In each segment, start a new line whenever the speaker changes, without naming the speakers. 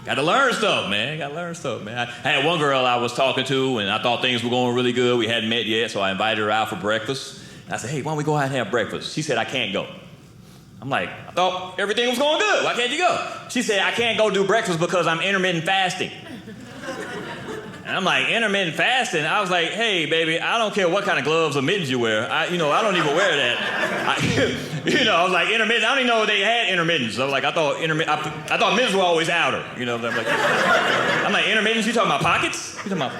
Got to learn stuff, man. I had one girl I was talking to, and I thought things were going really good. We hadn't met yet, so I invited her out for breakfast. And I said, hey, why don't we go out and have breakfast? She said, I can't go. I'm like, I thought everything was going good. Why can't you go? She said, I can't go do breakfast because I'm intermittent fasting. And I'm like, intermittent fasting? I was like, hey, baby, I don't care what kind of gloves or mittens you wear. I don't even wear that. I was like, intermittent. I don't even know if they had intermittents. I was like, I thought mittens were always outer. I'm like, intermittents? You talking about pockets? You talking about...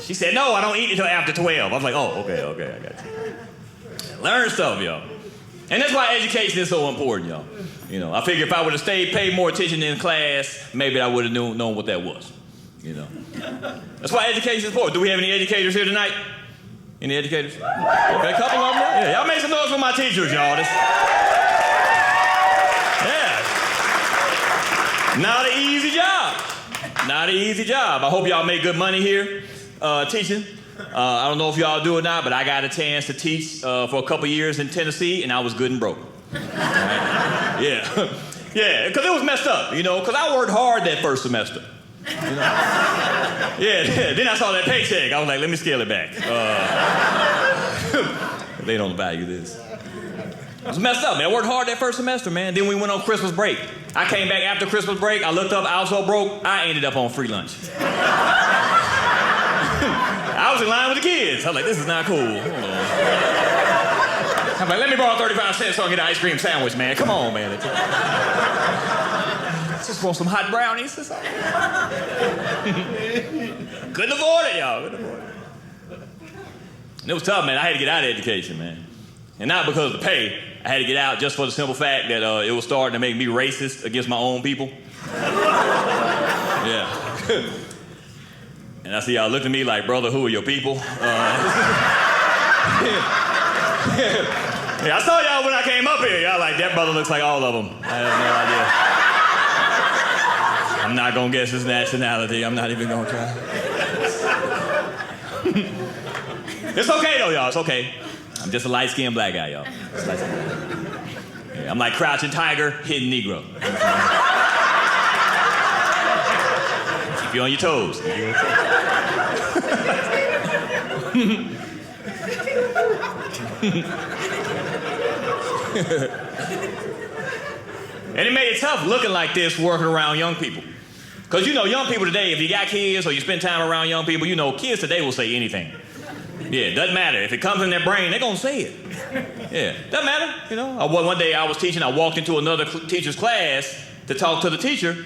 She said, no, I don't eat until after 12. I was like, oh, okay, I got you. Learn stuff, y'all. And that's why education is so important, y'all. I figure if I would have paid more attention in class, maybe I would have known what that was. That's why education is important. Do we have any educators here tonight? Any educators? Okay, a couple of them. Yeah, y'all make some noise for my teachers, y'all. Yeah. Not an easy job. I hope y'all make good money here teaching. I don't know if y'all do or not, but I got a chance to teach for a couple years in Tennessee, and I was good and broke. Right? Yeah, because it was messed up, because I worked hard that first semester. Yeah, then I saw that paycheck. I was like, let me scale it back. They don't value this. It was messed up, man. I worked hard that first semester, man. Then we went on Christmas break. I came back after Christmas break. I looked up, I was so broke, I ended up on free lunch. I was in line with the kids. I was like, this is not cool. Hold on. I'm like, let me borrow 35 cents so I can get an ice cream sandwich, man. Come on, man. Just want some hot brownies. Couldn't afford it, y'all. And it was tough, man. I had to get out of education, man. And not because of the pay. I had to get out just for the simple fact that it was starting to make me racist against my own people. Yeah. And I see y'all look at me like, brother, who are your people? Yeah, I saw y'all when I came up here. Y'all like, that brother looks like all of them. I have no idea. I'm not gonna guess his nationality. I'm not even gonna try. It's okay though, y'all, it's okay. I'm just a light-skinned black guy, y'all. Yeah, I'm like crouching tiger, hidden Negro. Keep you on your toes. And it made it tough looking like this working around young people. Because young people today, if you got kids or you spend time around young people, kids today will say anything. Yeah, doesn't matter. If it comes in their brain, they're gonna say it. Yeah, doesn't matter, One day I was teaching, I walked into another teacher's class to talk to the teacher, and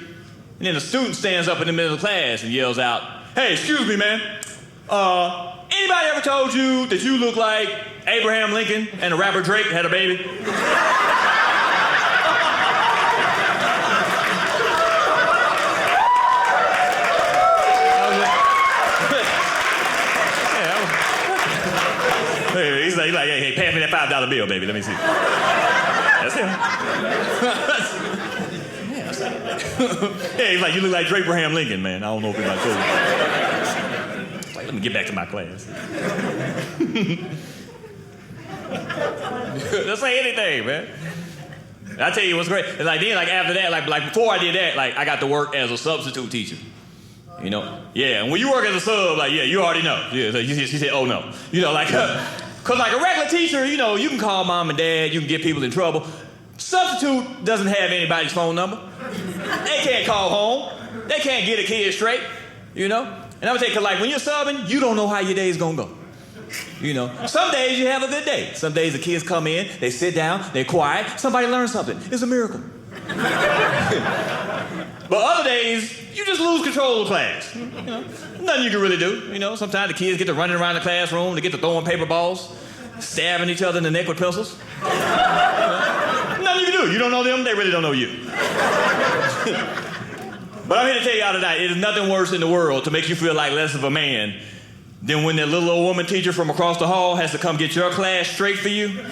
then the student stands up in the middle of the class and yells out, hey, excuse me, man. Anybody ever told you that you look like Abraham Lincoln and the rapper Drake had a baby? He's like, hey, pass me that $5 bill, baby. Let me see. That's him. Yeah, that's him. Yeah, he's like, you look like Abraham Lincoln, man. I don't know if anybody told you. Like, let me get back to my class. Don't say anything, man. I tell you what's great. It's like then, after that, like before I did that, I got to work as a substitute teacher. Yeah, and when you work as a sub, you already know. Yeah, so she said, oh no. Because a regular teacher, you can call mom and dad, you can get people in trouble. Substitute doesn't have anybody's phone number. They can't call home. They can't get a kid straight, And I'm gonna tell you, because when you're subbing, you don't know how your day's gonna go. Some days you have a good day. Some days the kids come in, they sit down, they're quiet, somebody learns something. It's a miracle. But other days, you just lose control of the class. Nothing you can really do. Sometimes the kids get to running around the classroom, they get to throwing paper balls, stabbing each other in the neck with pencils. Nothing you can do. You don't know them, they really don't know you. But I'm here to tell y'all tonight, it is nothing worse in the world to make you feel like less of a man than when that little old woman teacher from across the hall has to come get your class straight for you.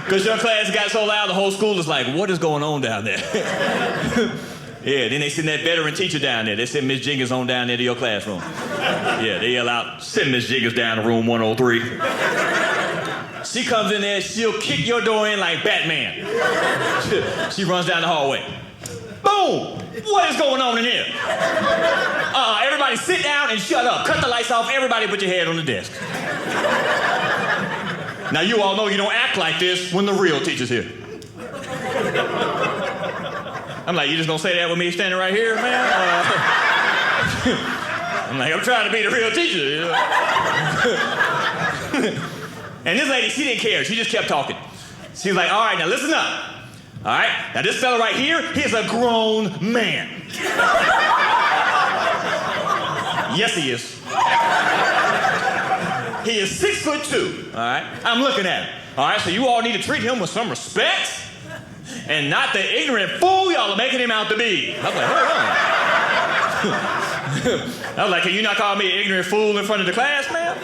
Because your class got so loud, the whole school is like, what is going on down there? Yeah, then they send that veteran teacher down there. They send Miss Jiggers on down there to your classroom. Yeah, they yell out, send Miss Jiggers down to room 103. She comes in there, she'll kick your door in like Batman. She runs down the hallway. Boom! What is going on in here? Everybody sit down and shut up. Cut the lights off. Everybody put your head on the desk. Now you all know you don't act like this when the real teacher's here. I'm like, you just gonna say that with me standing right here, man? I'm like, I'm trying to be the real teacher, you know? And this lady, she didn't care. She just kept talking. She was like, all right, now listen up. All right, now this fella right here, he's a grown man. Yes, he is. He is 6'2", all right? I'm looking at him, all right? So you all need to treat him with some respect and not the ignorant fool y'all are making him out to be. I was like, hold on. I was like, can you not call me an ignorant fool in front of the class, ma'am?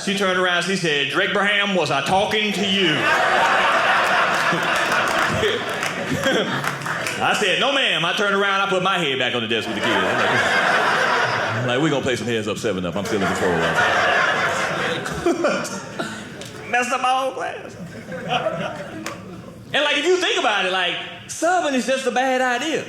She turned around, she said, Drake Braham, was I talking to you? I said, no, ma'am. I turned around, I put my head back on the desk with the kids. I'm like, we're gonna play some heads up, 7 up. I'm still in control of that. Messed up my whole class. And like, if you think about it, like, subbing is just a bad idea.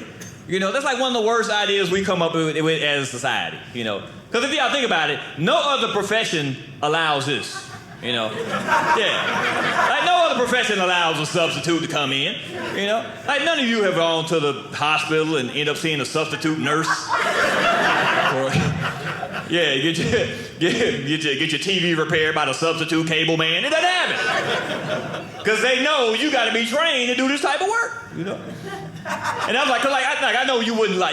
You know, that's like one of the worst ideas we come up with as a society, you know. Because if y'all think about it, no other profession allows this, you know. Yeah. Like, no other profession allows a substitute to come in, you know. Like, none of you have gone to the hospital and end up seeing a substitute nurse. Or, yeah, get your TV repaired by the substitute cable man. It doesn't happen. Because they know you got to be trained to do this type of work, you know. And I was like, I know you wouldn't allow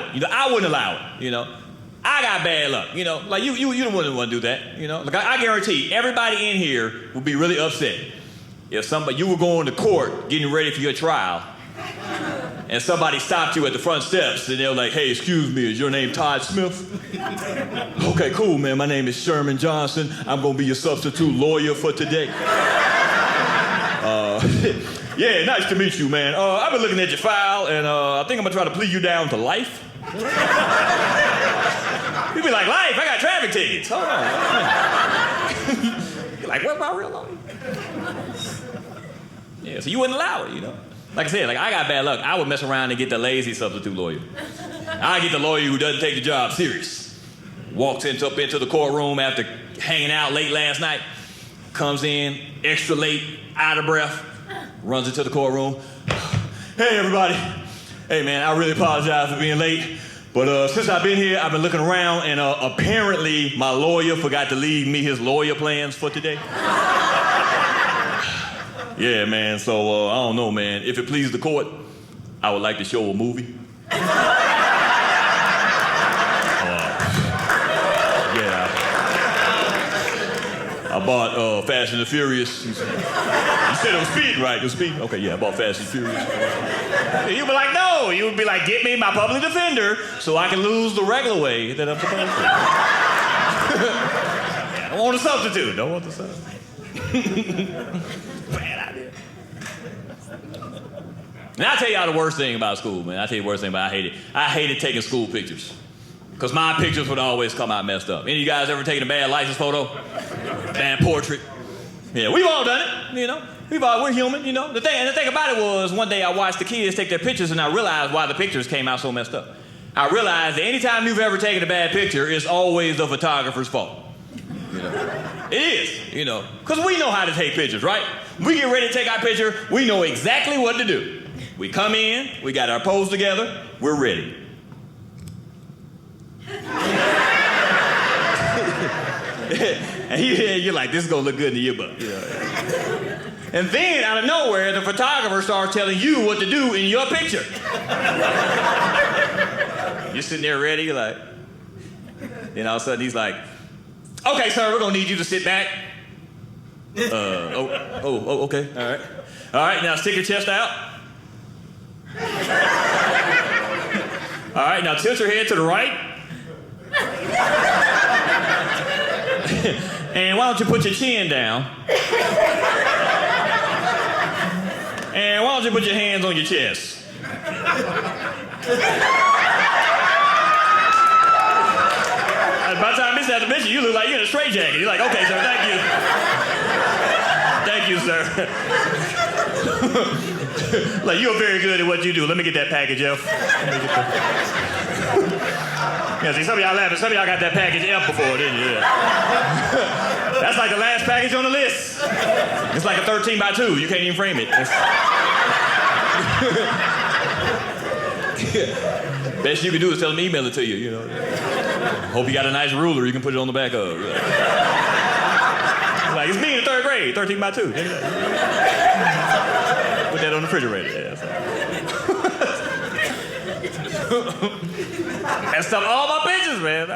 it. You know, I wouldn't allow it, you know. I got bad luck, you know. Like, you wouldn't want to do that, you know. Like, I guarantee everybody in here would be really upset if you were going to court getting ready for your trial and somebody stopped you at the front steps and they were like, hey, excuse me, is your name Todd Smith? Okay, cool, man. My name is Sherman Johnson. I'm going to be your substitute lawyer for today. Yeah, nice to meet you, man. I've been looking at your file, and I think I'm going to try to plead you down to life. You'd be like, life? I got traffic tickets. Hold on. You're like, what's my real name? Yeah, so you wouldn't allow it, you know. Like I said, like, I got bad luck. I would mess around and get the lazy substitute lawyer. I get the lawyer who doesn't take the job serious. Walks up into the courtroom after hanging out late last night. Comes in, extra late, out of breath. Runs into the courtroom. Hey, everybody. Hey, man, I really apologize for being late. But since I've been here, I've been looking around, and apparently my lawyer forgot to leave me his lawyer plans for today. Yeah, man, so I don't know, man. If it pleases the court, I would like to show a movie. I bought Fast and the Furious. You said it was Speed, right? It was Speed? Okay, yeah, I bought Fast and Furious. You'd be like, no. You would be like, get me my public defender so I can lose the regular way that I'm supposed to. I don't want a substitute. Don't want the substitute. Bad idea. And I'll tell y'all the worst thing about school, man. I'll tell you the worst thing about it. I hated taking school pictures. Because my pictures would always come out messed up. Any of you guys ever taken a bad license photo? Bad portrait? Yeah, we've all done it, you know. We're human, you know. The thing about it was, one day I watched the kids take their pictures and I realized why the pictures came out so messed up. I realized that anytime you've ever taken a bad picture, it's always the photographer's fault. You know? It is, you know. Because we know how to take pictures, right? We get ready to take our picture, we know exactly what to do. We come in, we got our pose together, we're ready. And you're like, this is gonna look good in the yearbook. You know? And then, out of nowhere, the photographer starts telling you what to do in your picture. You're sitting there ready, you're like, then all of a sudden he's like, okay, sir, we're gonna need you to sit back. Okay, all right. All right, now stick your chest out. All right, now tilt your head to the right. And why don't you put your chin down? And why don't you put your hands on your chest? By the time I missed that picture, you look like you're in a straitjacket. You're like, okay, sir, thank you. Thank you, sir. Like, you're very good at what you do. Let me get that package, F. Yeah, see, some of y'all laughing. Some of y'all got that package F before, didn't you? Yeah. That's like the last package on the list. It's like a 13 by 2. You can't even frame it. Best you can do is tell them to email it to you, you know. Hope you got a nice ruler you can put it on the back of. Like, it's me in the 3rd grade, 13 by 2. Put that on the refrigerator. Yeah, that's all my pictures, man.